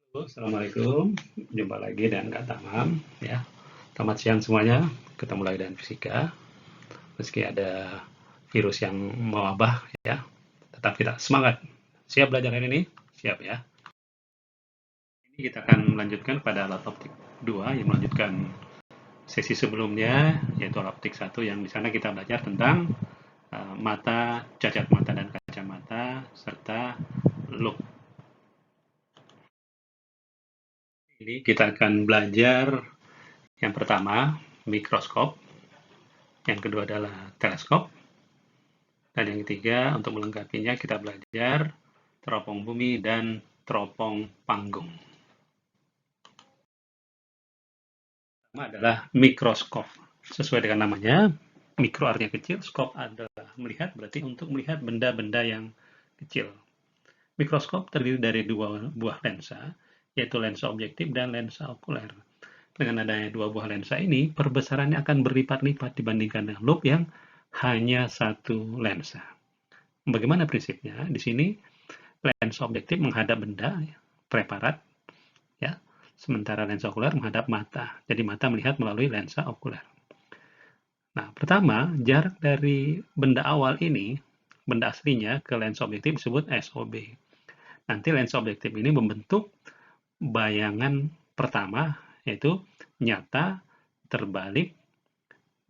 Assalamualaikum, jumpa lagi dengan Kak Tamam ya. Selamat siang semuanya, ketemu lagi dengan fisika. Meski ada virus yang mewabah ya, tetap kita semangat. Siap belajar hari ini? Siap ya. Ini kita akan melanjutkan pada alat optik 2 yang melanjutkan sesi sebelumnya, yaitu alat optik 1 yang di sana kita belajar tentang mata, cacat mata dan kacamata serta loop. Ini kita akan belajar yang pertama mikroskop, yang kedua adalah teleskop, dan yang ketiga untuk melengkapinya kita belajar teropong bumi dan teropong panggung. Pertama adalah mikroskop. Sesuai dengan namanya, mikro artinya kecil, skop adalah melihat, berarti untuk melihat benda-benda yang kecil. Mikroskop terdiri dari dua buah lensa, yaitu lensa objektif dan lensa okuler. Dengan adanya dua buah lensa ini, perbesarannya akan berlipat-lipat dibandingkan dengan loupe yang hanya satu lensa. Bagaimana prinsipnya? Di sini lensa objektif menghadap benda, preparat, ya, sementara lensa okuler menghadap mata. Jadi mata melihat melalui lensa okuler. Nah, pertama, jarak dari benda awal ini, benda aslinya ke lensa objektif disebut SOB. Nanti lensa objektif ini membentuk bayangan pertama, yaitu nyata terbalik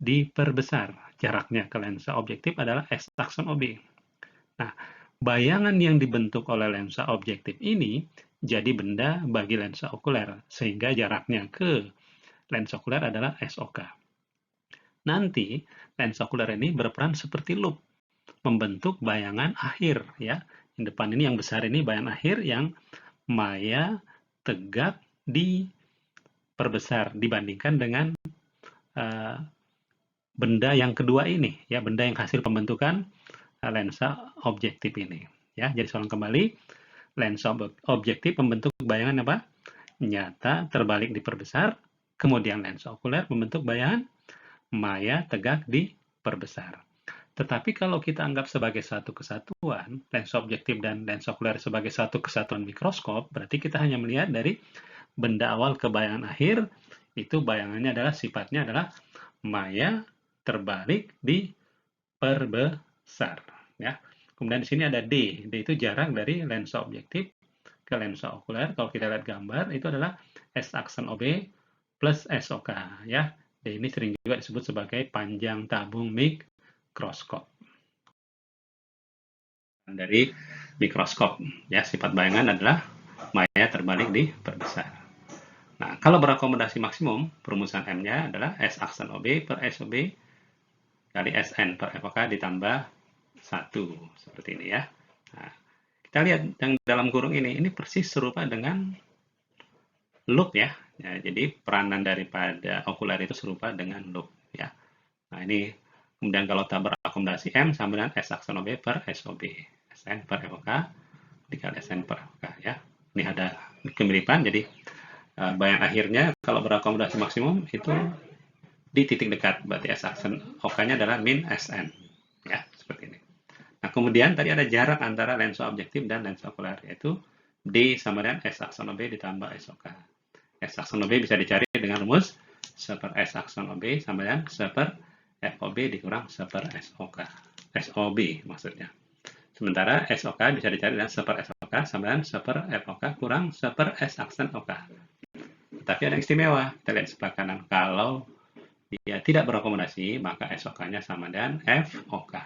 diperbesar. Jaraknya ke lensa objektif adalah S akson OB. Nah, bayangan yang dibentuk oleh lensa objektif ini jadi benda bagi lensa okuler, sehingga jaraknya ke lensa okuler adalah SOK. Nanti, lensa okuler ini berperan seperti loop, membentuk bayangan akhir. Ya. Yang depan ini, yang besar ini bayangan akhir yang maya tegak diperbesar dibandingkan dengan benda yang kedua ini, ya, benda yang hasil pembentukan lensa objektif ini. Ya, jadi soal kembali, lensa objektif membentuk bayangan apa? Nyata terbalik diperbesar, kemudian lensa okuler membentuk bayangan maya tegak diperbesar. Tetapi kalau kita anggap sebagai satu kesatuan, lensa objektif dan lensa okuler sebagai satu kesatuan mikroskop, berarti kita hanya melihat dari benda awal ke bayangan akhir, itu bayangannya adalah sifatnya adalah maya terbalik diperbesar. Ya. Kemudian di sini ada D. D itu jarak dari lensa objektif ke lensa okuler. Kalau kita lihat gambar, itu adalah S akson OB plus SOK. Ya. D ini sering juga disebut sebagai panjang tabung mikroskop. Dari mikroskop, ya, sifat bayangan adalah maya terbalik diperbesar. Nah, kalau berakomodasi maksimum, perumusan M-nya adalah S akson OB per SOB kali Sn per FOK ditambah 1. Seperti ini ya. Nah, kita lihat yang dalam kurung ini persis serupa dengan loop ya. Ya, jadi peranan daripada okuler itu serupa dengan loop ya. Nah, ini kemudian kalau tak berakomodasi M sama dengan S akson OB per SOB. Sn per FOK dikali Sn per FOK ya. Ini ada kemiripan, jadi bayang akhirnya kalau berakomodasi maksimum itu di titik dekat, berarti S akson OK-nya adalah min Sn ya, seperti ini. Nah, kemudian tadi ada jarak antara lensa objektif dan lensa okuler, yaitu D sama dengan S akson OB ditambah SOK. S akson OB bisa dicari dengan rumus 1 per S akson OB sama dengan 1 per FOB dikurang 1 per SOK. SOB maksudnya. Sementara SOK bisa dicari dengan 1 per SOK sama dengan 1 per FOK kurang 1 per S akson OK. Tapi ada yang istimewa, kita lihat sebelah kanan. Kalau dia tidak berakomodasi, maka SOK-nya sama dengan FOK.